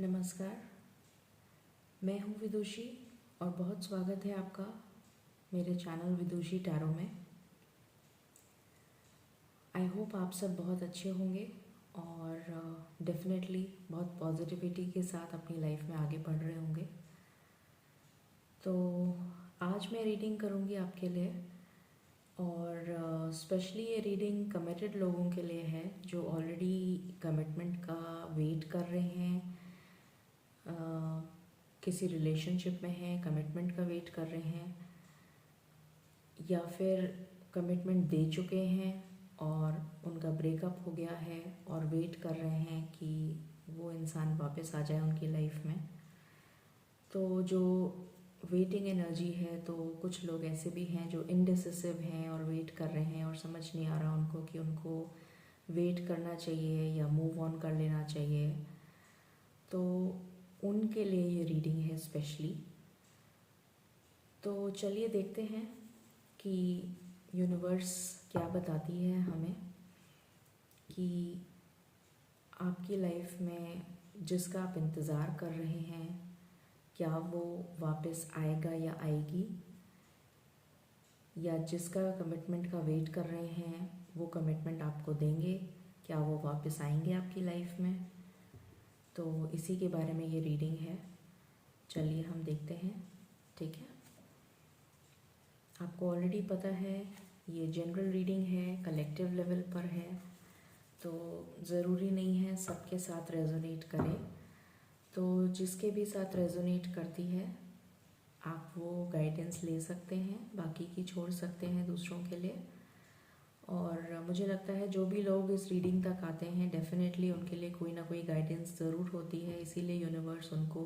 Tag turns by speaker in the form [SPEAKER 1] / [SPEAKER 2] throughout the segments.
[SPEAKER 1] नमस्कार, मैं हूँ विदुषी और बहुत स्वागत है आपका मेरे चैनल विदुषी टैरो में। आई होप आप सब बहुत अच्छे होंगे और डेफिनेटली बहुत पॉजिटिविटी के साथ अपनी लाइफ में आगे बढ़ रहे होंगे। तो आज मैं रीडिंग करूँगी आपके लिए और स्पेशली ये रीडिंग कमिटेड लोगों के लिए है जो ऑलरेडी कमिटमेंट का वेट कर रहे हैं, किसी रिलेशनशिप में हैं, कमिटमेंट का वेट कर रहे हैं या फिर कमिटमेंट दे चुके हैं और उनका ब्रेकअप हो गया है और वेट कर रहे हैं कि वो इंसान वापस आ जाए उनकी लाइफ में। तो जो वेटिंग एनर्जी है, तो कुछ लोग ऐसे भी हैं जो इनडिसिसिव हैं और वेट कर रहे हैं और समझ नहीं आ रहा उनको कि उनको वेट करना चाहिए या मूव ऑन कर लेना चाहिए। तो उनके लिए ये रीडिंग है स्पेशली। तो चलिए देखते हैं कि यूनिवर्स क्या बताती है हमें कि आपकी लाइफ में जिसका आप इंतज़ार कर रहे हैं क्या वो वापस आएगा या आएगी, या जिसका कमिटमेंट का वेट कर रहे हैं वो कमिटमेंट आपको देंगे, क्या वो वापस आएंगे आपकी लाइफ में। तो इसी के बारे में ये रीडिंग है। चलिए हम देखते हैं, ठीक है। आपको ऑलरेडी पता है ये जनरल रीडिंग है, कलेक्टिव लेवल पर है, तो ज़रूरी नहीं है सबके साथ रेजोनेट करे। तो जिसके भी साथ रेजोनेट करती है आप वो गाइडेंस ले सकते हैं, बाकी की छोड़ सकते हैं दूसरों के लिए। और मुझे लगता है जो भी लोग इस रीडिंग तक आते हैं डेफिनेटली उनके लिए कोई ना कोई गाइडेंस ज़रूर होती है, इसीलिए यूनिवर्स उनको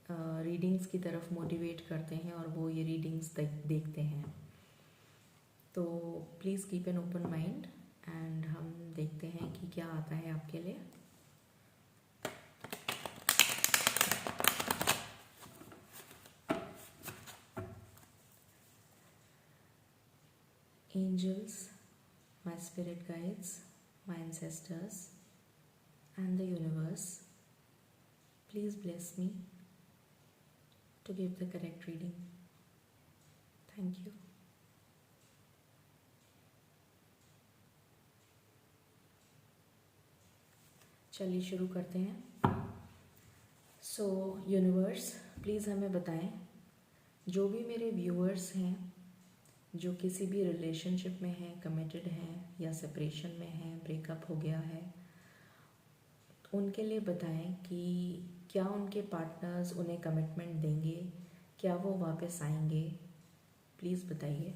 [SPEAKER 1] रीडिंग्स की तरफ मोटिवेट करते हैं और वो ये रीडिंग्स देखते हैं। तो please keep an open mind and हम देखते हैं कि क्या आता है आपके लिए। Angels, my spirit guides, my ancestors and the universe, please bless me to give the correct reading. Thank you. चलिए शुरू करते हैं। सो यूनिवर्स प्लीज़ हमें बताएं, जो भी मेरे व्यूअर्स हैं जो किसी भी रिलेशनशिप में हैं, कमिटेड हैं या सेपरेशन में हैं, ब्रेकअप हो गया है, उनके लिए बताएं कि क्या उनके पार्टनर्स उन्हें कमिटमेंट देंगे, क्या वो वापस आएंगे, प्लीज़ बताइए।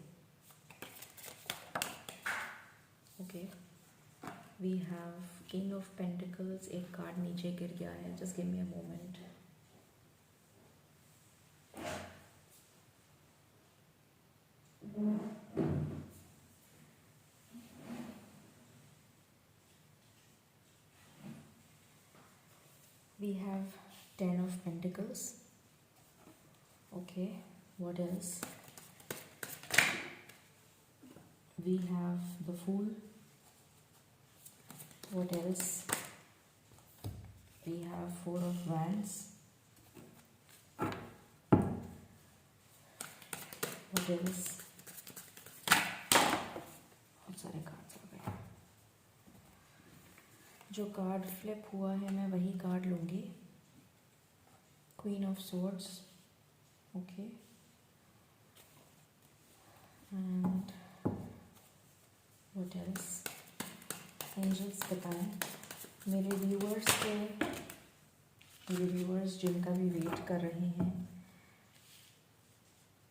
[SPEAKER 1] Okay, we have king of pentacles, एक कार्ड नीचे गिर गया है, just give me a moment. We have 10 of Pentacles. Okay, what else? We have the Fool. What else? We have Four of Wands. What else? बहुत सारे cards आ गए। जो कार्ड फ्लिप हुआ है मैं वही कार्ड लूँगी। Queen of swords, okay, and what else. Angels बताएं मेरे व्यूअर्स जिनका भी वेट कर रहे हैं,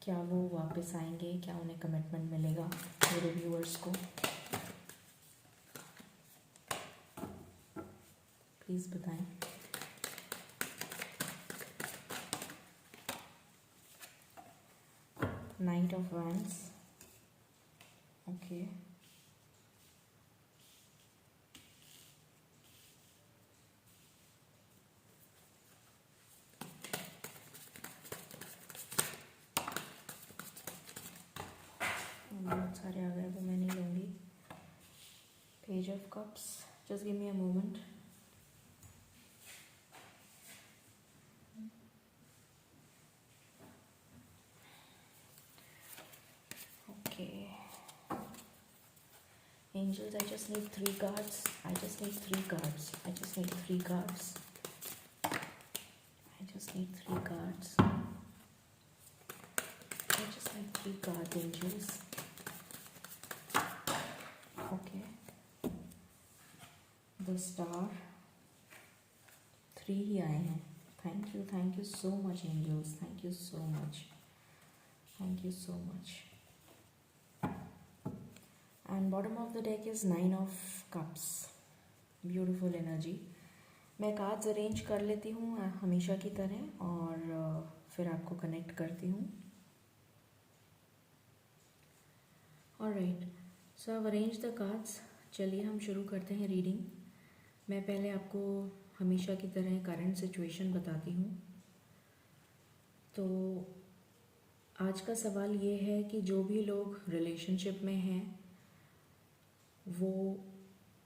[SPEAKER 1] क्या वो वापस आएंगे, क्या उन्हें कमिटमेंट मिलेगा मेरे व्यूअर्स को, प्लीज़ बताएं। नाइट ऑफ वैंड्स, ओके, बहुत सारे आ गए वो मैं नहीं लूँगी। Page of cups, just give me a moment. angels, I just need 3 cards. I just need 3 cards. I just need 3 cards. I just need 3 cards. I just need 3 cards, angels. Okay. The star. 3 ही आए हैं. Thank you so much, angels. Thank you so much. Thank you so much. And bottom of the deck is 9 of cups. Beautiful energy. मैं cards arrange कर लेती हूँ हमेशा की तरह और फिर आपको कनेक्ट करती हूँ. Alright, so I arrange the cards. चलिए हम शुरू करते हैं रीडिंग. मैं पहले आपको हमेशा की तरह करंट सिचुएशन बताती हूँ. तो आज का सवाल ये है कि जो भी लोग रिलेशनशिप में हैं वो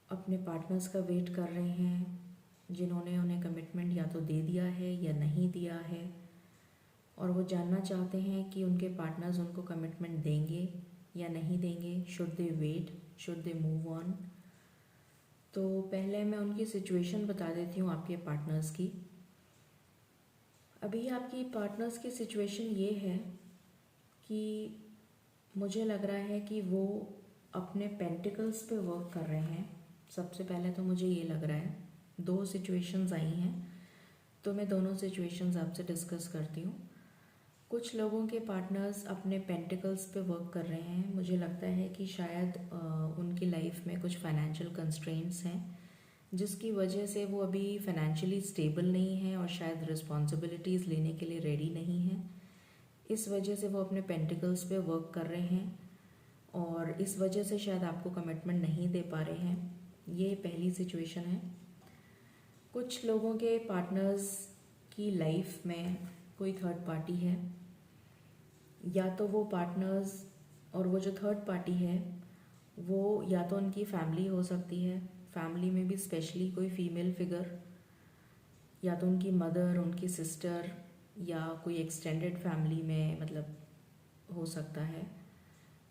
[SPEAKER 1] अपने पार्टनर्स का वेट कर रहे हैं, जिन्होंने उन्हें कमिटमेंट या तो दे दिया है या नहीं दिया है, और वो जानना चाहते हैं कि उनके पार्टनर्स उनको कमिटमेंट देंगे या नहीं देंगे. Should they wait, should they move on. तो पहले मैं उनकी सिचुएशन बता देती हूँ आपके पार्टनर्स की. अभी आपकी पार्टनर्स की सिचुएशन ये है कि मुझे लग रहा है कि वो अपने पेंटिकल्स पे वर्क कर रहे हैं. सबसे पहले तो मुझे ये लग रहा है. 2 सिचुएशंस आई हैं तो मैं दोनों सिचुएशंस आपसे डिस्कस करती हूँ. कुछ लोगों के पार्टनर्स अपने पेंटिकल्स पे वर्क कर रहे हैं. मुझे लगता है कि शायद उनकी लाइफ में कुछ फाइनेंशियल कंस्ट्रेंट्स हैं जिसकी वजह से वो अभी फाइनेंशियली स्टेबल नहीं है और शायद रिस्पॉन्सिबिलिटीज़ लेने के लिए रेडी नहीं है. इस वजह से वो अपने पेंटिकल्स पे वर्क कर रहे हैं और इस वजह से शायद आपको कमिटमेंट नहीं दे पा रहे हैं. ये पहली सिचुएशन है. कुछ लोगों के पार्टनर्स की लाइफ में कोई थर्ड पार्टी है, या तो वो पार्टनर्स और वो जो थर्ड पार्टी है वो या तो उनकी फैमिली हो सकती है. फैमिली में भी स्पेशली कोई फीमेल फिगर, या तो उनकी मदर, उनकी सिस्टर, या कोई एक्सटेंडेड फैमिली में मतलब हो सकता है,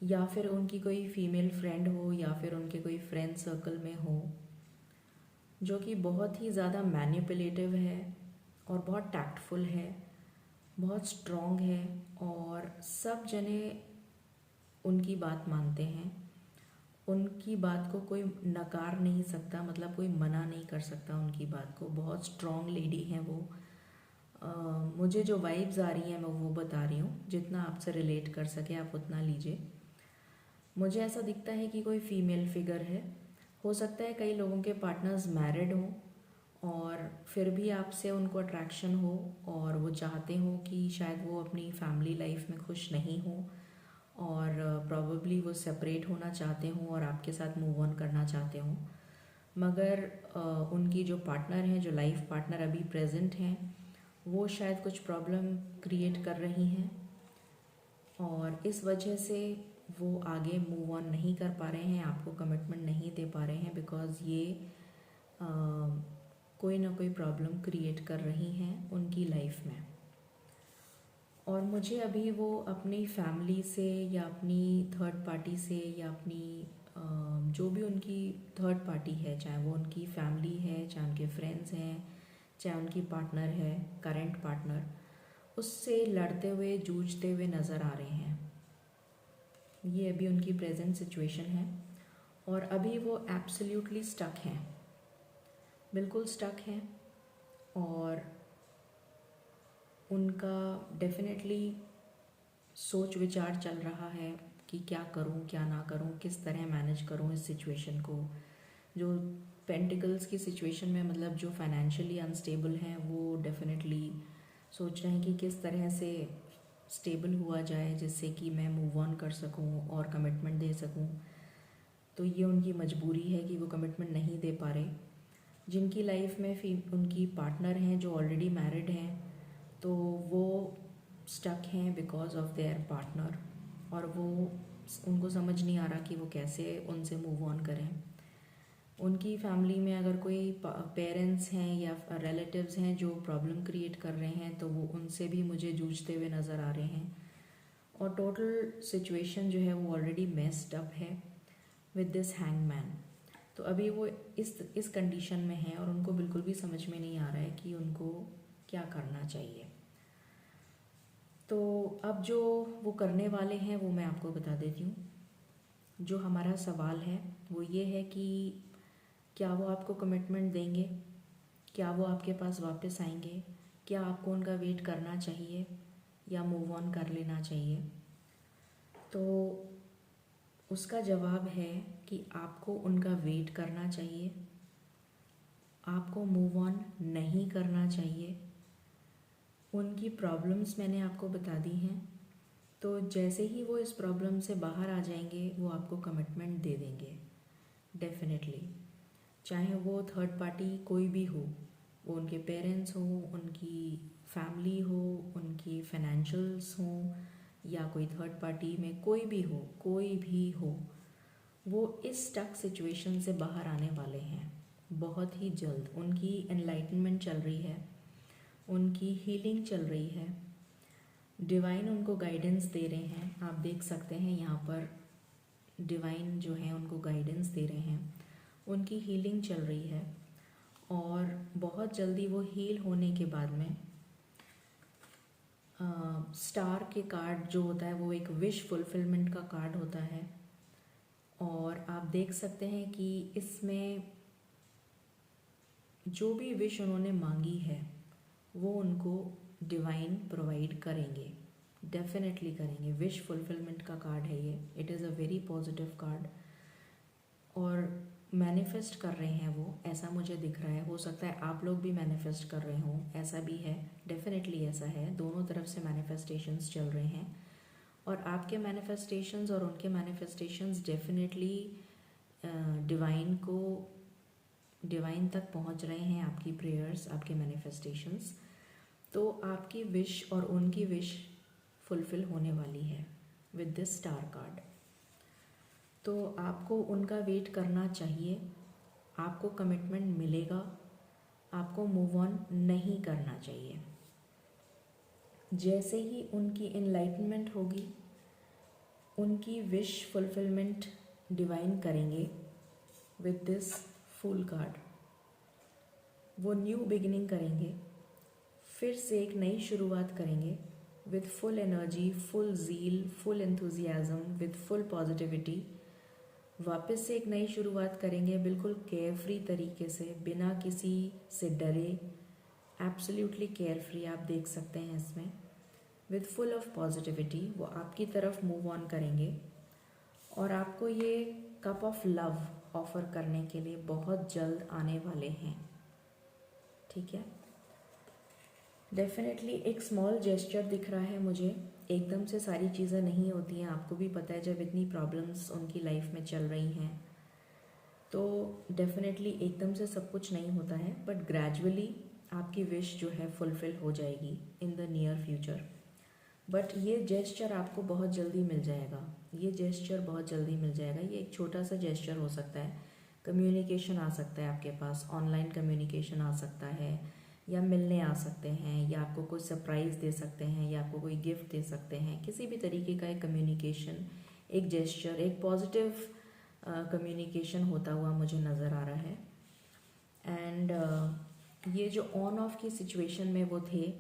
[SPEAKER 1] या फिर उनकी कोई फीमेल फ्रेंड हो, या फिर उनके कोई फ्रेंड सर्कल में हो जो कि बहुत ही ज़्यादा मैनिपुलेटिव है और बहुत टैक्टफुल है, बहुत स्ट्रॉन्ग है और सब जने उनकी बात मानते हैं. उनकी बात को कोई नकार नहीं सकता, मतलब कोई मना नहीं कर सकता उनकी बात को. बहुत स्ट्रॉन्ग लेडी हैं वो. मुझे जो वाइब्स आ रही हैं मैं वो बता रही हूँ. जितना आपसे रिलेट कर सके आप उतना लीजिए. मुझे ऐसा दिखता है कि कोई फीमेल फिगर है. हो सकता है कई लोगों के पार्टनर्स मैरिड हों और फिर भी आपसे उनको अट्रैक्शन हो और वो चाहते हो कि शायद वो अपनी फैमिली लाइफ में खुश नहीं हो और प्रॉबेबली वो सेपरेट होना चाहते हों और आपके साथ मूव ऑन करना चाहते हों. मगर उनकी जो पार्टनर हैं, जो लाइफ पार्टनर अभी प्रेजेंट हैं, वो शायद कुछ प्रॉब्लम क्रिएट कर रही हैं और इस वजह से वो आगे मूव ऑन नहीं कर पा रहे हैं, आपको कमिटमेंट नहीं दे पा रहे हैं बिकॉज़ ये कोई ना कोई प्रॉब्लम क्रिएट कर रही हैं उनकी लाइफ में. और मुझे अभी वो अपनी फैमिली से या अपनी थर्ड पार्टी से या अपनी जो भी उनकी थर्ड पार्टी है, चाहे वो उनकी फैमिली है, चाहे उनके फ्रेंड्स हैं, चाहे उनकी पार्टनर है, करंट पार्टनर, उससे लड़ते हुए, जूझते हुए नज़र आ रहे हैं. ये अभी उनकी प्रेजेंट सिचुएशन है और अभी वो एब्सोल्युटली स्टक हैं, बिल्कुल स्टक हैं. और उनका डेफिनेटली सोच विचार चल रहा है कि क्या करूं, क्या ना करूं, किस तरह मैनेज करूं इस सिचुएशन को. जो पेंटिकल्स की सिचुएशन में मतलब जो फाइनेंशियली अनस्टेबल हैं वो डेफिनेटली सोच रहे हैं कि किस तरह से स्टेबल हुआ जाए जिससे कि मैं मूव ऑन कर सकूं और कमिटमेंट दे सकूं. तो ये उनकी मजबूरी है कि वो कमिटमेंट नहीं दे पा रहे. जिनकी लाइफ में उनकी पार्टनर हैं जो ऑलरेडी मैरिड हैं, तो वो स्टक हैं बिकॉज ऑफ देयर पार्टनर और वो उनको समझ नहीं आ रहा कि वो कैसे उनसे मूव ऑन करें. उनकी फैमिली में अगर कोई पेरेंट्स हैं या रिलेटिव्स हैं जो प्रॉब्लम क्रिएट कर रहे हैं तो वो उनसे भी मुझे जूझते हुए नज़र आ रहे हैं. और टोटल सिचुएशन जो है वो ऑलरेडी मेस्ड अप है. With this hangman. तो अभी वो इस कंडीशन में है और उनको बिल्कुल भी समझ में नहीं आ रहा है कि उनको क्या करना चाहिए। तो अब जो वो करने वाले हैं वो मैं आपको बता देती हूँ। जो हमारा सवाल है वो ये है कि क्या वो आपको कमिटमेंट देंगे, क्या वो आपके पास वापस आएंगे, क्या आपको उनका वेट करना चाहिए या मूव ऑन कर लेना चाहिए। तो उसका जवाब है कि आपको उनका वेट करना चाहिए, आपको मूव ऑन नहीं करना चाहिए। उनकी प्रॉब्लम्स मैंने आपको बता दी हैं, तो जैसे ही वो इस प्रॉब्लम से बाहर आ जाएंगे वो आपको कमिटमेंट दे देंगे डेफिनेटली। चाहे वो थर्ड पार्टी कोई भी हो, वो उनके पेरेंट्स हो, उनकी फैमिली हो, उनकी फाइनेंशियल्स हो, या कोई थर्ड पार्टी में कोई भी हो, वो इस स्टक सिचुएशन से बाहर आने वाले हैं बहुत ही जल्द। उनकी एनलाइटनमेंट चल रही है, उनकी हीलिंग चल रही है, डिवाइन उनको गाइडेंस दे रहे हैं। आप देख सकते हैं यहाँ पर डिवाइन जो है उनको गाइडेंस दे रहे हैं, उनकी हीलिंग चल रही है और बहुत जल्दी वो हील होने के बाद में स्टार के कार्ड जो होता है वो एक विश फुलफिलमेंट का कार्ड होता है। और आप देख सकते हैं कि इसमें जो भी विश उन्होंने मांगी है वो उनको डिवाइन प्रोवाइड करेंगे, डेफिनेटली करेंगे। विश फुलफिलमेंट का कार्ड है ये, it is a very positive card और मैनिफेस्ट कर रहे हैं वो, ऐसा मुझे दिख रहा है। हो सकता है आप लोग भी मैनिफेस्ट कर रहे हों, ऐसा भी है, डेफिनेटली ऐसा है। दोनों तरफ से मैनिफेस्टेशंस चल रहे हैं और आपके मैनिफेस्टेशंस और उनके मैनिफेस्टेशंस डेफिनेटली डिवाइन तक पहुंच रहे हैं। आपकी प्रेयर्स, आपके मैनिफेस्टेशंस, तो आपकी विश और उनकी विश फुलफिल होने वाली है विद दिस स्टार कार्ड। तो आपको उनका वेट करना चाहिए, आपको कमिटमेंट मिलेगा, आपको मूव ऑन नहीं करना चाहिए। जैसे ही उनकी एनलाइटनमेंट होगी, उनकी विश फुलफिलमेंट डिवाइन करेंगे विद दिस फूल कार्ड। वो न्यू बिगिनिंग करेंगे, फिर से एक नई शुरुआत करेंगे with full energy, full zeal, full enthusiasm, with full positivity. वापस से एक नई शुरुआत करेंगे बिल्कुल केयरफ्री तरीके से, बिना किसी से डरे, एब्सोल्युटली केयरफ्री। आप देख सकते हैं इसमें विद फुल ऑफ पॉजिटिविटी वो आपकी तरफ मूव ऑन करेंगे और आपको ये कप ऑफ लव ऑफ़र करने के लिए बहुत जल्द आने वाले हैं, ठीक है। डेफिनेटली एक स्मॉल जेस्चर दिख रहा है मुझे, एकदम से सारी चीज़ें नहीं होती हैं, आपको भी पता है। जब इतनी प्रॉब्लम्स उनकी लाइफ में चल रही हैं तो डेफिनेटली एकदम से सब कुछ नहीं होता है, बट ग्रेजुअली आपकी विश जो है फुलफिल हो जाएगी in the near future. But ये जेस्चर आपको बहुत जल्दी मिल जाएगा, ये जेस्चर बहुत जल्दी मिल जाएगा। ये एक छोटा सा जेस्चर हो सकता है, कम्युनिकेशन आ सकता है आपके पास, ऑनलाइन कम्युनिकेशन आ सकता है, या मिलने आ सकते हैं, या आपको कोई सरप्राइज़ दे सकते हैं, या आपको कोई गिफ्ट दे सकते हैं। किसी भी तरीके का एक कम्युनिकेशन, एक जेस्चर, एक पॉजिटिव कम्युनिकेशन होता हुआ मुझे नज़र आ रहा है। एंड ये जो ऑन ऑफ की सिचुएशन में वो थे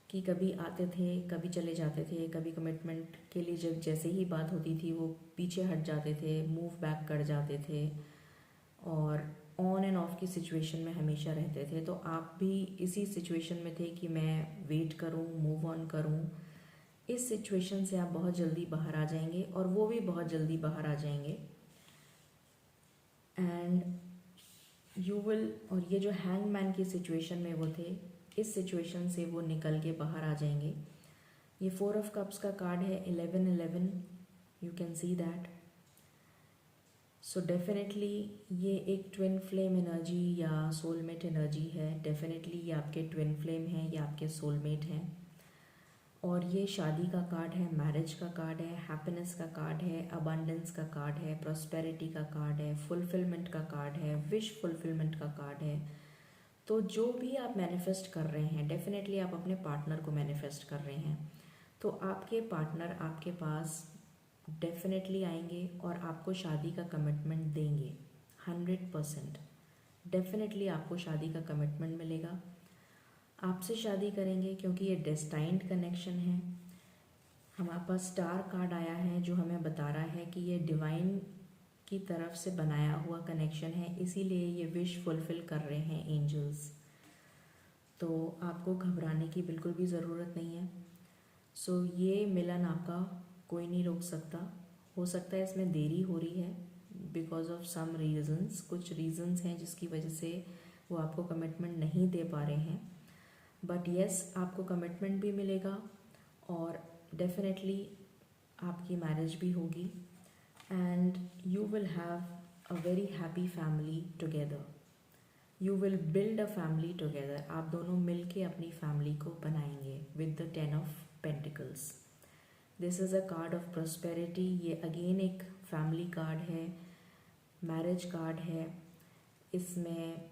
[SPEAKER 1] कि कभी आते थे, कभी चले जाते थे, कभी कमिटमेंट के लिए जब जैसे ही बात होती थी वो पीछे हट जाते थे, मूव बैक कर जाते थे और ऑन एंड ऑफ की सिचुएशन में हमेशा रहते थे। तो आप भी इसी सिचुएशन में थे कि मैं वेट करूं, मूव ऑन करूं। इस सिचुएशन से आप बहुत जल्दी बाहर आ जाएंगे और वो भी बहुत जल्दी बाहर आ जाएंगे एंड यू विल। और ये जो हैंगमैन की सिचुएशन में वो थे, इस सिचुएशन से वो निकल के बाहर आ जाएंगे। ये 4 ऑफ कप्स का कार्ड है, 11-11, you can see that. So definitely ये एक ट्विन फ्लेम एनर्जी या सोलमेट एनर्जी है। डेफिनेटली ये आपके ट्विन फ्लेम हैं, ये आपके सोलमेट हैं। और ये शादी का कार्ड है, मैरिज का कार्ड है, हैप्पीनेस का कार्ड है, अबंडेंस का कार्ड है, प्रॉस्पेरिटी का कार्ड है, फुलफिलमेंट का कार्ड है, विश फुलफिलमेंट का कार्ड है। तो जो भी आप मैनिफेस्ट कर रहे हैं, डेफिनेटली आप अपने पार्टनर को मैनिफेस्ट कर रहे हैं, तो आपके पार्टनर आपके पास डेफिनेटली आएंगे और आपको शादी का कमिटमेंट देंगे। 100% डेफिनेटली आपको शादी का कमिटमेंट मिलेगा। आपसे शादी करेंगे क्योंकि ये डेस्टाइंड कनेक्शन है। हमारे पास स्टार कार्ड आया है जो हमें बता रहा है कि ये डिवाइन की तरफ से बनाया हुआ कनेक्शन है, इसीलिए ये विश फुलफिल कर रहे हैं एंजल्स। तो आपको घबराने की बिल्कुल भी ज़रूरत नहीं है। सो ये मिलन आपका कोई नहीं रोक सकता। हो सकता है इसमें देरी हो रही है बिकॉज ऑफ सम रीजंस, कुछ रीजंस हैं जिसकी वजह से वो आपको कमिटमेंट नहीं दे पा रहे हैं। बट येस, आपको कमिटमेंट भी मिलेगा और डेफिनेटली आपकी मैरिज भी होगी and you will have a very happy family together. You will build a family together. आप दोनों मिल के अपनी फैमिली को बनाएंगे with the 10 of pentacles. This is a card of prosperity. ये अगेन एक फैमिली कार्ड है, मैरिज कार्ड है। इसमें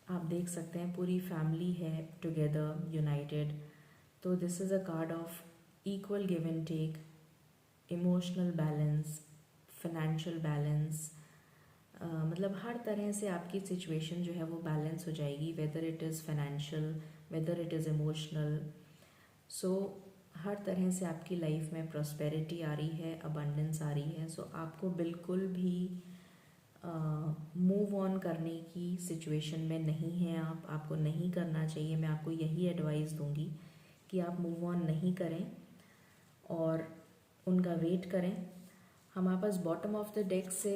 [SPEAKER 1] आप देख सकते हैं पूरी फैमिली है टुगेदर, यूनाइटेड। तो this is a card of equal give and take, emotional balance, financial balance. मतलब हर तरह से आपकी सिचुएशन जो है वो बैलेंस हो जाएगी, whether it is financial, whether it is emotional. So हर तरह से आपकी लाइफ में प्रॉस्पेरिटी आ रही है, अबंडेंस आ रही है। सो आपको बिल्कुल भी मूव ऑन करने की सिचुएशन में नहीं है। आपको नहीं करना चाहिए। मैं आपको यही एडवाइस दूंगी कि आप मूव ऑन नहीं करें और उनका वेट करें। हमारे पास बॉटम ऑफ द डेक से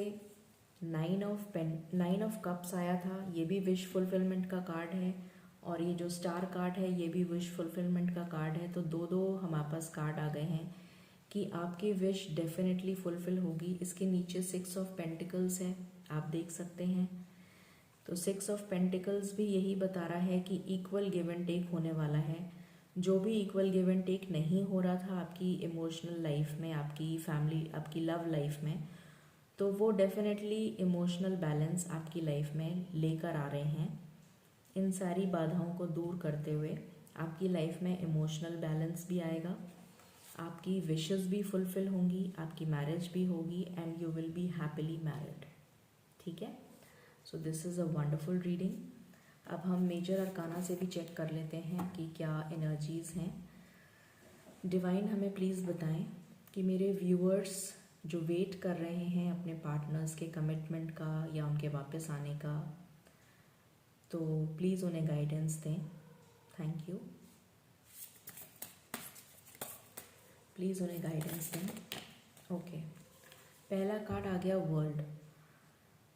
[SPEAKER 1] 9 ऑफ कप्स आया था। ये भी विश फुलफिलमेंट का कार्ड है और ये जो स्टार कार्ड है ये भी विश फुलफिलमेंट का कार्ड है। तो दो दो हमारे पास कार्ड आ गए हैं कि आपकी विश डेफिनेटली फुलफिल होगी। इसके नीचे 6 ऑफ पेंटिकल्स है, आप देख सकते हैं। तो 6 ऑफ पेंटिकल्स भी यही बता रहा है कि इक्वल गिव एंड टेक होने वाला है। जो भी इक्वल गिव एंड टेक नहीं हो रहा था आपकी इमोशनल लाइफ में, आपकी फैमिली, आपकी लव लाइफ में, तो वो डेफिनेटली इमोशनल बैलेंस आपकी लाइफ में लेकर आ रहे हैं। इन सारी बाधाओं को दूर करते हुए आपकी लाइफ में इमोशनल बैलेंस भी आएगा, आपकी विशेस भी फुलफिल होंगी, आपकी मैरिज भी होगी and you will be happily married. ठीक है। So this is a wonderful reading. अब हम मेजर अरकाना से भी चेक कर लेते हैं कि क्या एनर्जीज़ हैं। डिवाइन हमें प्लीज़ बताएं कि मेरे व्यूअर्स जो वेट कर रहे हैं अपने पार्टनर्स के कमिटमेंट का या उनके वापस आने का, तो प्लीज़ उन्हें गाइडेंस दें। Thank you. प्लीज़ उन्हें गाइडेंस दें। ओके, पहला कार्ड आ गया वर्ल्ड।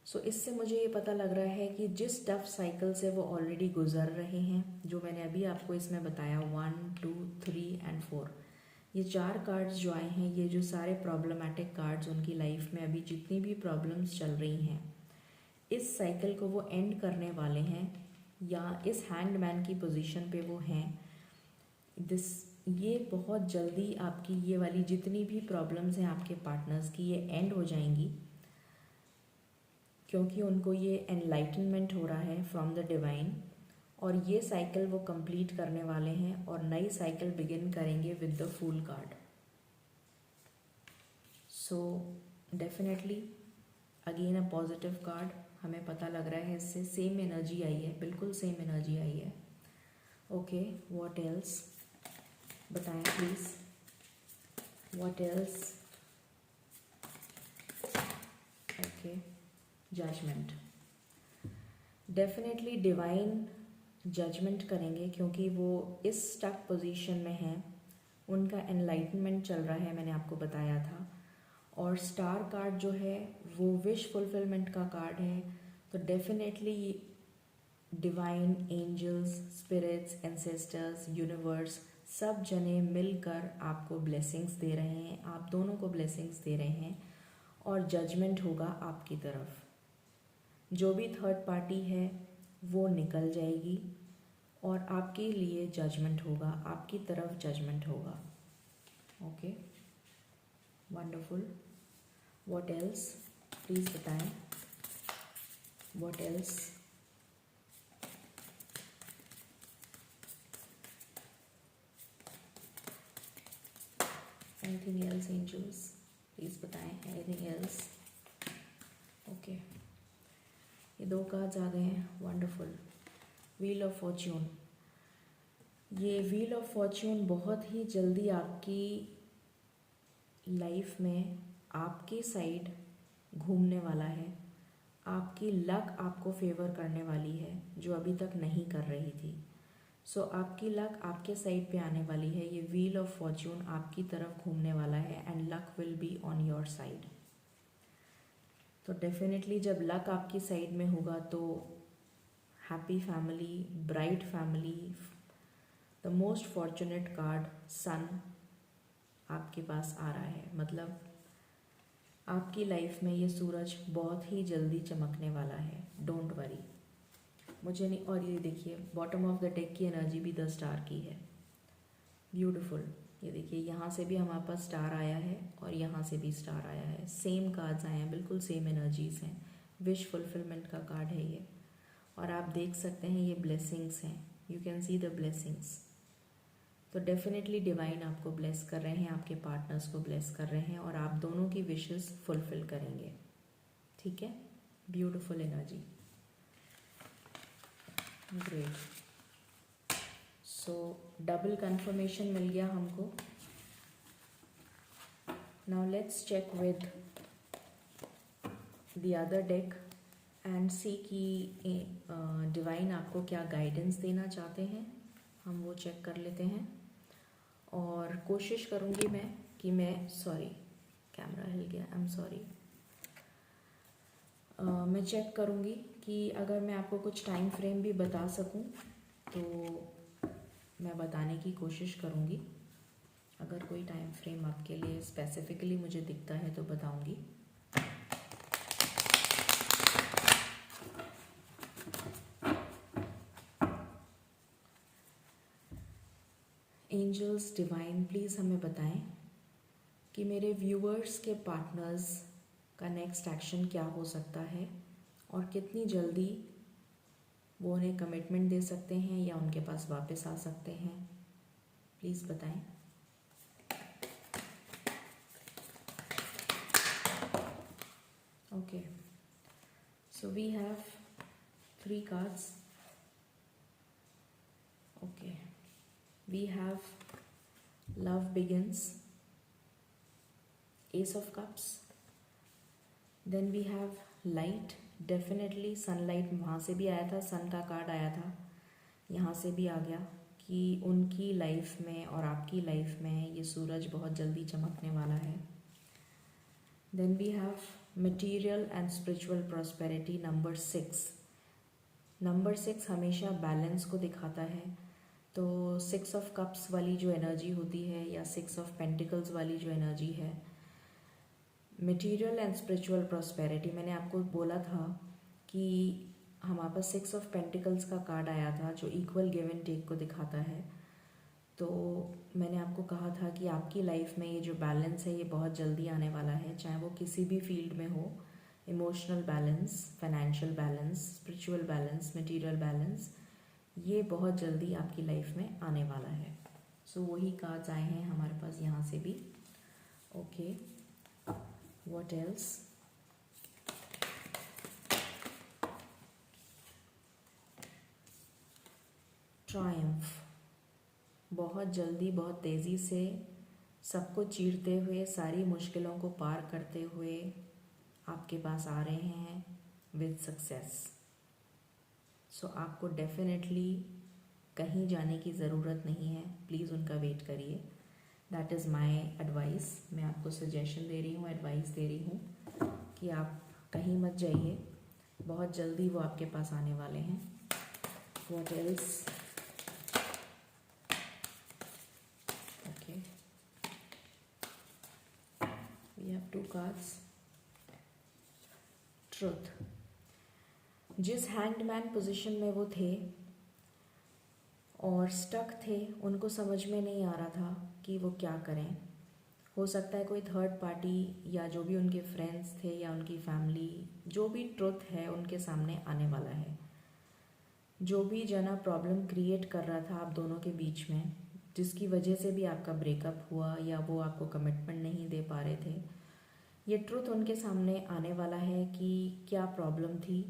[SPEAKER 1] सो इससे मुझे ये पता लग रहा है कि जिस टफ साइकिल से वो ऑलरेडी गुजर रहे हैं, जो मैंने अभी आपको इसमें बताया 1, 2, 3 एंड 4, ये 4 कार्ड्स जो आए हैं, ये जो सारे प्रॉब्लमेटिक कार्ड्स उनकी लाइफ में अभी जितनी भी प्रॉब्लम्स चल रही हैं, इस साइकिल को वो एंड करने वाले हैं या इस हैंडमैन की पोजीशन पे वो हैं। ये बहुत जल्दी आपकी ये वाली जितनी भी प्रॉब्लम्स हैं आपके पार्टनर्स की, ये एंड हो जाएंगी क्योंकि उनको ये एनलाइटनमेंट हो रहा है फ्रॉम द डिवाइन और ये साइकिल वो कंप्लीट करने वाले हैं और नई साइकिल बिगिन करेंगे with the fool card. So definitely again a positive card. हमें पता लग रहा है इससे सेम एनर्जी आई है, बिल्कुल सेम एनर्जी आई है। ओके, व्हाट एल्स बताएं please, what else. Okay, judgement. Definitely divine judgement करेंगे क्योंकि वो इस स्टक पोजीशन में हैं, उनका एनलाइटनमेंट चल रहा है, मैंने आपको बताया था। और स्टार कार्ड जो है वो विश फुलफिलमेंट का कार्ड है। तो definitely divine, angels, spirits, ancestors, universe, सब जने मिलकर आपको ब्लेसिंग्स दे रहे हैं, आप दोनों को ब्लेसिंग्स दे रहे हैं और जजमेंट होगा आपकी तरफ। जो भी थर्ड पार्टी है वो निकल जाएगी और आपके लिए जजमेंट होगा, आपकी तरफ जजमेंट होगा। Okay, wonderful. What else please बताएं, what else. Anything else angels please बताएं एनीथिंग एल्स। ओके, ये 2 कार्ड्स आ गए हैं, वंडरफुल। Wheel of fortune. ये व्हील ऑफ फॉर्च्यून बहुत ही जल्दी आपकी लाइफ में आपके साइड घूमने वाला है। आपकी लक आपको फेवर करने वाली है जो अभी तक नहीं कर रही थी। सो आपकी लक आपके साइड पे आने वाली है। ये व्हील ऑफ फॉर्च्यून आपकी तरफ घूमने वाला है and luck will be on your side. तो डेफिनेटली जब लक आपकी साइड में होगा तो happy family, bright family, the most fortunate card sun आपके पास आ रहा है। मतलब आपकी लाइफ में ये सूरज बहुत ही जल्दी चमकने वाला है, डोंट वरी। मुझे नहीं, और ये देखिए बॉटम ऑफ द डेक की एनर्जी भी 10 स्टार की है, ब्यूटीफुल। ये देखिए यहाँ से भी हमारे पास स्टार आया है और यहाँ से भी स्टार आया है, सेम कार्ड्स आए हैं, बिल्कुल सेम एनर्जीज हैं। विश फुलफिलमेंट का कार्ड है ये। और आप देख सकते हैं ये ब्लेसिंग्स हैं, you can see the blessings. तो डेफिनेटली डिवाइन आपको ब्लेस कर रहे हैं, आपके पार्टनर्स को ब्लेस कर रहे हैं और आप दोनों की विशेस फुलफिल करेंगे। ठीक है, beautiful energy, great. So double confirmation मिल गया हमको। Now let's check with the other deck and see कि डिवाइन आपको क्या गाइडेंस देना चाहते हैं, हम वो चेक कर लेते हैं। और कोशिश करूँगी मैं कि कैमरा हिल गया, आई एम सॉरी। मैं चेक करूँगी कि अगर मैं आपको कुछ टाइम फ्रेम भी बता सकूँ तो मैं बताने की कोशिश करूँगी। अगर कोई टाइम फ्रेम आपके लिए स्पेसिफिकली मुझे दिखता है तो बताऊँगी। एंजल्स, डिवाइन, प्लीज़ हमें बताएं कि मेरे व्यूअर्स के पार्टनर्स का नेक्स्ट एक्शन क्या हो सकता है और कितनी जल्दी वो उन्हें कमिटमेंट दे सकते हैं या उनके पास वापस आ सकते हैं, प्लीज़ बताएं। Okay, so we have 3 cards. Okay, we have love begins, ace of cups, then we have light, definitely sunlight, वहाँ से भी आया था, सन का कार्ड आया था, यहाँ से भी आ गया कि उनकी लाइफ में और आपकी लाइफ में ये सूरज बहुत जल्दी चमकने वाला है। then we have material and spiritual prosperity, number 6। Number 6 हमेशा बैलेंस को दिखाता है। तो 6 ऑफ कप्स वाली जो एनर्जी होती है या 6 ऑफ पेंटिकल्स वाली जो एनर्जी है, मटेरियल एंड स्पिरिचुअल प्रॉस्पेरिटी। मैंने आपको बोला था कि हमारे पास 6 ऑफ पेंटिकल्स का कार्ड आया था जो इक्वल गिव एंड टेक को दिखाता है। तो मैंने आपको कहा था कि आपकी लाइफ में ये जो बैलेंस है ये बहुत जल्दी आने वाला है, चाहे वो किसी भी फील्ड में हो, emotional balance, financial balance, spiritual balance, material balance, ये बहुत जल्दी आपकी लाइफ में आने वाला है। सो वही कार्ड्स आए हैं हमारे पास यहाँ से भी। Okay, what else? ट्रायम्फ, बहुत जल्दी, बहुत तेज़ी से सबको चीरते हुए, सारी मुश्किलों को पार करते हुए आपके पास आ रहे हैं विद सक्सेस। सो आपको डेफिनेटली कहीं जाने की ज़रूरत नहीं है, प्लीज़ उनका वेट करिए। That is my advice. मैं आपको सजेशन दे रही हूँ, एडवाइस दे रही हूँ कि आप कहीं मत जाइए, बहुत जल्दी वो आपके पास आने वाले हैं। What else? Okay, we have 2 cards. Truth, जिस हैंगमैन पोजीशन में वो थे और स्टक थे, उनको समझ में नहीं आ रहा था कि वो क्या करें। हो सकता है कोई थर्ड पार्टी या जो भी उनके फ्रेंड्स थे या उनकी फैमिली, जो भी ट्रुथ है उनके सामने आने वाला है। जो भी जना प्रॉब्लम क्रिएट कर रहा था आप दोनों के बीच में, जिसकी वजह से भी आपका ब्रेकअप हुआ या वो आपको कमिटमेंट नहीं दे पा रहे थे, ये ट्रुथ उनके सामने आने वाला है कि क्या प्रॉब्लम थी,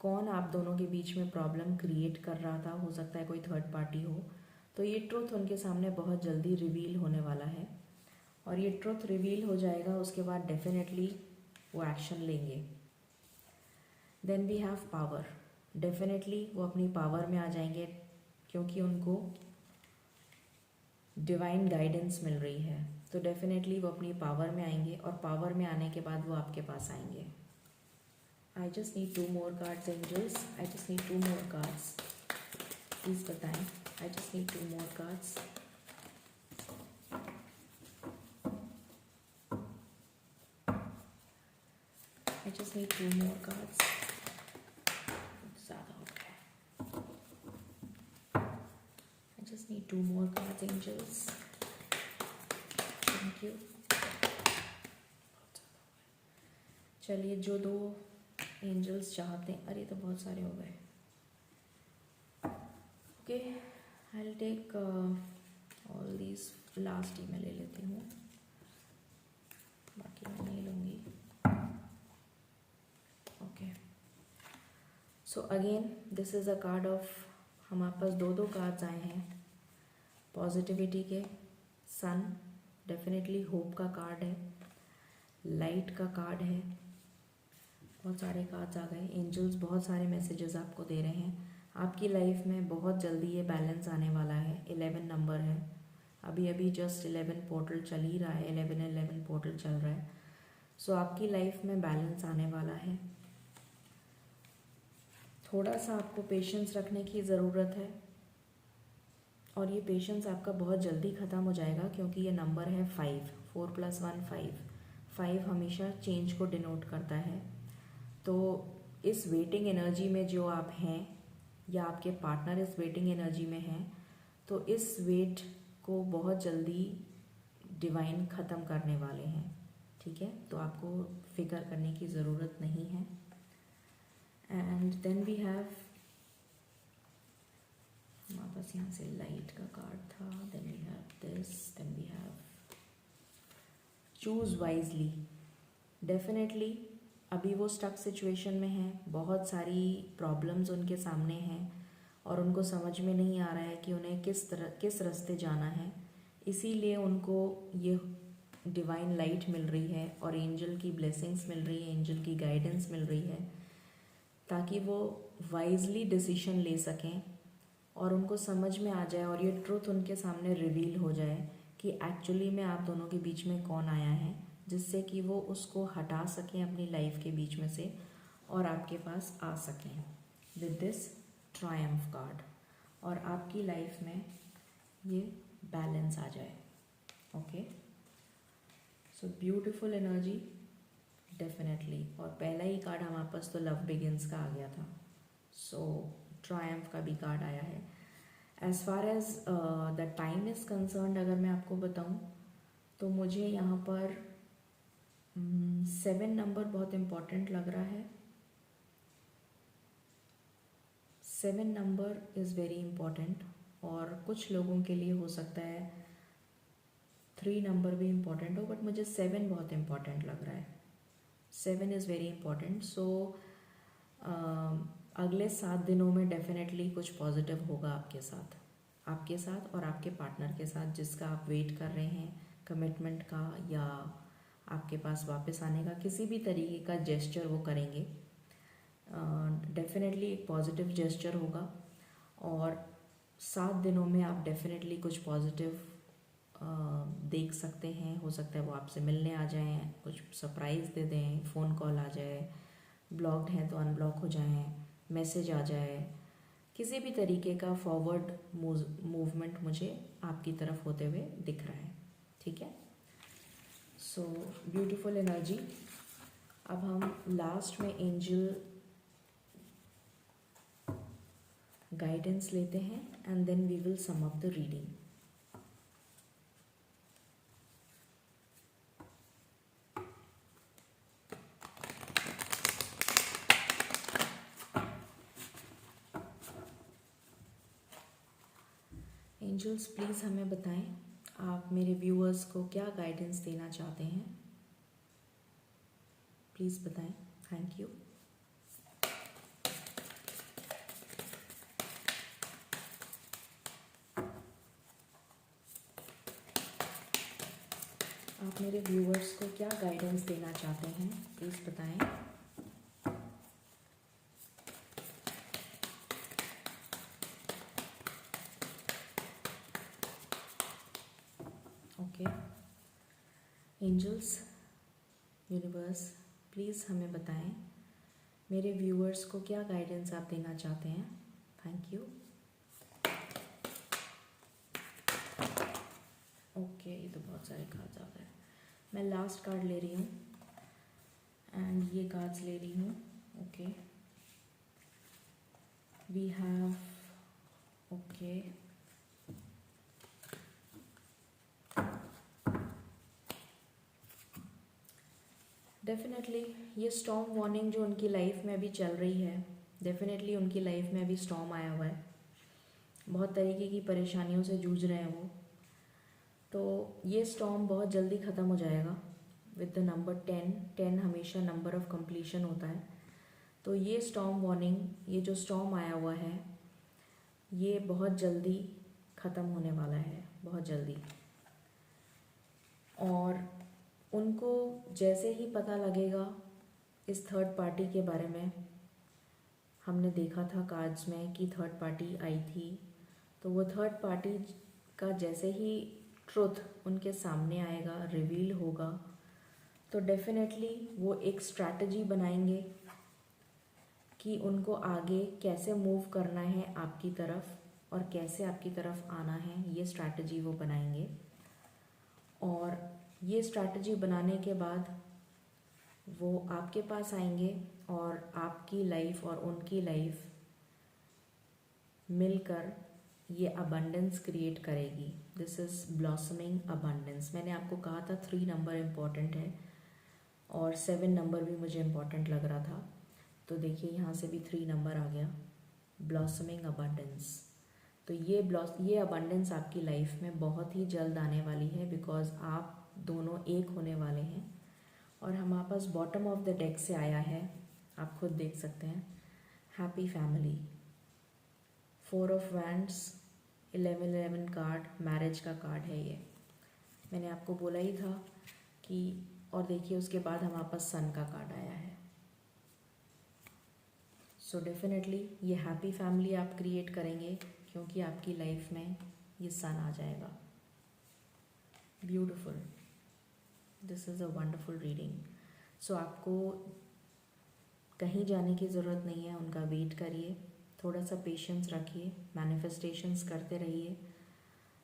[SPEAKER 1] कौन आप दोनों के बीच में प्रॉब्लम क्रिएट कर रहा था, हो सकता है कोई थर्ड पार्टी हो। तो ये ट्रुथ उनके सामने बहुत जल्दी रिवील होने वाला है, और ये ट्रुथ रिवील हो जाएगा उसके बाद डेफिनेटली वो एक्शन लेंगे। Then we have power. Definitely वो अपनी पावर में आ जाएंगे, क्योंकि उनको डिवाइन गाइडेंस मिल रही है। तो डेफिनेटली वो अपनी पावर में आएंगे, और पावर में आने के बाद वो आपके पास आएंगे। I just need 2 more cards angels, I just need 2 more cards, please बताएं। I just need 2 more cards। I just need 2 more cards। ज़्यादा हो गया। I just need 2 more cards angels, thank you. चलिए, जो 2 एंजल्स चाहते हैं, अरे तो बहुत सारे हो गए। Okay, I will take all these. Last ही मैं ले लेती हूँ, बाकी मैं नहीं लूँगी। Okay, so again this is a card of, हमारे पास 2 कार्ड्स आए हैं पॉजिटिविटी के। सन डेफिनेटली होप का कार्ड है, लाइट का कार्ड है, बहुत सारे कार्ड्स आ गए। एंजल्स बहुत सारे मैसेजेस आपको दे रहे हैं। आपकी लाइफ में बहुत जल्दी ये बैलेंस आने वाला है। 11 नंबर है, अभी अभी जस्ट 11 पोर्टल चल ही रहा है, 11 पोर्टल चल रहा है। सो आपकी लाइफ में बैलेंस आने वाला है। थोड़ा सा आपको पेशेंस रखने की ज़रूरत है, और ये पेशेंस आपका बहुत जल्दी ख़त्म हो जाएगा, क्योंकि ये नंबर है 5, 4 + 1 5। 5 हमेशा चेंज को डिनोट करता है। तो इस वेटिंग एनर्जी में जो आप हैं, या आपके पार्टनर इस वेटिंग एनर्जी में हैं, तो इस वेट को बहुत जल्दी डिवाइन ख़त्म करने वाले हैं। ठीक है, तो आपको फिक्र करने की ज़रूरत नहीं है। एंड देन वी हैव, हमारे पास यहाँ से लाइट का कार्ड था, then we have this, then we have choose wisely. Definitely अभी वो स्टक सिचुएशन में हैं, बहुत सारी प्रॉब्लम्स उनके सामने हैं, और उनको समझ में नहीं आ रहा है कि उन्हें किस रास्ते जाना है। इसीलिए उनको ये डिवाइन लाइट मिल रही है, और एंजल की ब्लेसिंग्स मिल रही है, एंजल की गाइडेंस मिल रही है, ताकि वो वाइजली डिसीजन ले सकें, और उनको समझ में आ जाए, और ये ट्रुथ उनके सामने रिवील हो जाए कि एक्चुअली में आप दोनों के बीच में कौन आया है, जिससे कि वो उसको हटा सकें अपनी लाइफ के बीच में से, और आपके पास आ सकें विद दिस ट्रायम्फ कार्ड, और आपकी लाइफ में ये बैलेंस आ जाए। Okay, so beautiful energy definitely. और पहला ही कार्ड हमारे पास तो लव बिगिंस का आ गया था, सो ट्रायम्फ का भी कार्ड आया है। As far as the time is concerned, अगर मैं आपको बताऊं, तो मुझे यहाँ पर 7 नंबर बहुत इम्पॉर्टेंट लग रहा है। 7 नंबर इज़ वेरी इम्पॉर्टेंट, और कुछ लोगों के लिए हो सकता है 3 नंबर भी इम्पॉर्टेंट हो, बट मुझे 7 बहुत इम्पॉर्टेंट लग रहा है। 7 इज़ वेरी इम्पॉर्टेंट। सो अगले 7 दिनों में डेफिनेटली कुछ पॉजिटिव होगा आपके साथ और आपके पार्टनर के साथ, जिसका आप वेट कर रहे हैं, कमिटमेंट का या आपके पास वापस आने का, किसी भी तरीके का जेस्चर वो करेंगे। डेफिनेटली एक पॉजिटिव जेस्चर होगा, और 7 दिनों में आप डेफिनेटली कुछ पॉजिटिव देख सकते हैं। हो सकता है वो आपसे मिलने आ जाएं, कुछ सरप्राइज़ दे दें, फ़ोन कॉल आ जाए, ब्लॉक्ड हैं तो अनब्लॉक हो जाएं, मैसेज आ जाए, किसी भी तरीके का फॉरवर्ड मूवमेंट मुझे आपकी तरफ होते हुए दिख रहा है। ठीक है, सो ब्यूटीफुल एनर्जी। अब हम लास्ट में एंजल गाइडेंस लेते हैं, and then we will sum up the reading. Angels please हमें बताएं, आप मेरे व्यूअर्स को क्या गाइडेंस देना चाहते हैं। प्लीज़ बताएं। Thank you. आप मेरे व्यूअर्स को क्या गाइडेंस देना चाहते हैं, प्लीज़ बताएं। ओके, एंजल्स, यूनिवर्स, प्लीज़ हमें बताएं मेरे व्यूअर्स को क्या गाइडेंस आप देना चाहते हैं। Thank you. ओके, ये तो बहुत सारे कार्ड्स आ गए। मैं लास्ट कार्ड ले रही हूँ एंड ये कार्ड्स ले रही हूँ। Okay, we have, okay, definitely ये स्टॉर्म वार्निंग जो उनकी लाइफ में अभी चल रही है, डेफिनेटली उनकी लाइफ में अभी स्टॉर्म आया हुआ है, बहुत तरीके की परेशानियों से जूझ रहे हैं वो। तो ये स्टॉर्म बहुत जल्दी ख़त्म हो जाएगा विद द नंबर 10। 10 हमेशा नंबर ऑफ कंप्लीशन होता है। तो ये स्टॉर्म वार्निंग, ये जो स्टॉर्म आया हुआ है, ये बहुत जल्दी ख़त्म होने वाला है, बहुत जल्दी। और उनको जैसे ही पता लगेगा इस थर्ड पार्टी के बारे में, हमने देखा था कार्ड्स में कि थर्ड पार्टी आई थी, तो वो थर्ड पार्टी का जैसे ही ट्रुथ उनके सामने आएगा, रिवील होगा, तो डेफिनेटली वो एक स्ट्रैटेजी बनाएंगे कि उनको आगे कैसे मूव करना है आपकी तरफ और कैसे आपकी तरफ आना है, ये स्ट्रैटेजी वो बनाएंगे। और ये स्ट्रैटेजी बनाने के बाद वो आपके पास आएंगे और आपकी लाइफ और उनकी लाइफ मिलकर ये अबंडेंस क्रिएट करेगी। This is blossoming abundance. मैंने आपको कहा था 3 नंबर इम्पॉर्टेंट है और 7 नंबर भी मुझे इम्पॉर्टेंट लग रहा था, तो देखिए यहाँ से भी 3 नंबर आ गया, ब्लॉसमिंग अबंडेंस। तो ये अबंडेंस आपकी लाइफ में बहुत ही जल्द आने वाली है, बिकॉज आप दोनों एक होने वाले हैं। और हमारे पास बॉटम ऑफ द डेक से आया है, आप खुद देख सकते हैं, happy family, 4 of wands, 11 card, marriage का कार्ड है ये। मैंने आपको बोला ही था कि, और देखिए उसके बाद हमारे पास सन का कार्ड आया है। सो डेफिनेटली ये हैप्पी फैमिली आप क्रिएट करेंगे क्योंकि आपकी लाइफ में ये सन आ जाएगा। Beautiful, this is a wonderful reading. So आपको कहीं जाने की ज़रूरत नहीं है, उनका वेट करिए, थोड़ा सा पेशेंस रखिए, मैनिफेस्टेशंस करते रहिए।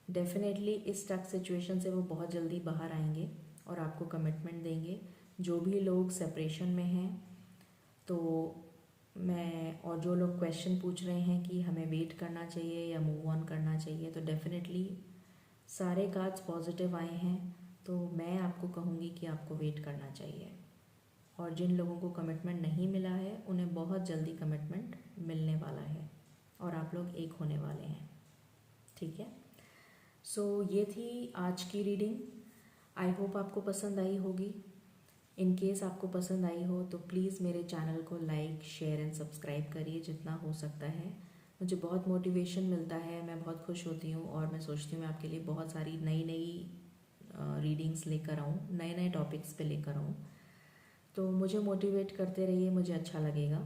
[SPEAKER 1] डेफिनेटली इस टफ सिचुएशन से वो बहुत जल्दी बाहर आएंगे और आपको कमिटमेंट देंगे। जो भी लोग सेपरेशन में हैं, तो मैं, और जो लोग क्वेश्चन पूछ रहे हैं कि हमें वेट करना चाहिए या मूव ऑन करना चाहिए, तो डेफिनेटली सारे कार्ड्स पॉजिटिव आए हैं, तो मैं आपको कहूँगी कि आपको वेट करना चाहिए। और जिन लोगों को कमिटमेंट नहीं मिला है, उन्हें बहुत जल्दी कमिटमेंट मिलने वाला है और आप लोग एक होने वाले हैं, ठीक है। सो ये थी आज की रीडिंग। आई होप आपको पसंद आई होगी। इन केस आपको पसंद आई हो तो प्लीज़ मेरे चैनल को लाइक, शेयर एंड सब्सक्राइब करिए जितना हो सकता है। मुझे बहुत मोटिवेशन मिलता है, मैं बहुत खुश होती हूँ और मैं सोचती हूँ मैं आपके लिए बहुत सारी नई रीडिंग्स लेकर आऊँ, नए नए टॉपिक्स पे लेकर आऊँ। तो मुझे मोटिवेट करते रहिए, मुझे अच्छा लगेगा।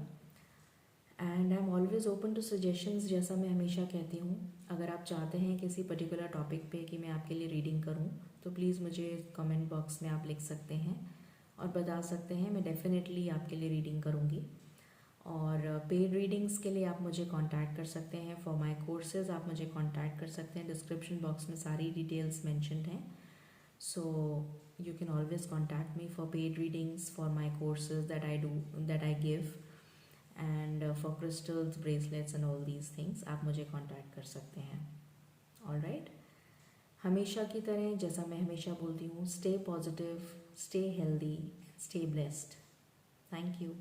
[SPEAKER 1] And I am always open to suggestions, जैसा मैं हमेशा कहती हूँ। अगर आप चाहते हैं किसी पर्टिकुलर टॉपिक पे कि मैं आपके लिए रीडिंग करूँ, तो प्लीज़ मुझे कमेंट बॉक्स में आप लिख सकते हैं और बता सकते हैं, मैं डेफिनेटली आपके लिए रीडिंग करूँगी। और पेड रीडिंग्स के लिए आप मुझे कांटेक्ट कर सकते हैं। फॉर माय कोर्सेज आप मुझे कांटेक्ट कर सकते हैं, डिस्क्रिप्शन बॉक्स में सारी डिटेल्स मेंशन्ड हैं। सो you can always contact me for paid readings for my courses that I give, and for crystals, bracelets and all these things आप मुझे contact कर सकते हैं। All right, हमेशा की तरह जैसा मैं हमेशा बोलती हूँ, stay positive, stay healthy, stay blessed. Thank you.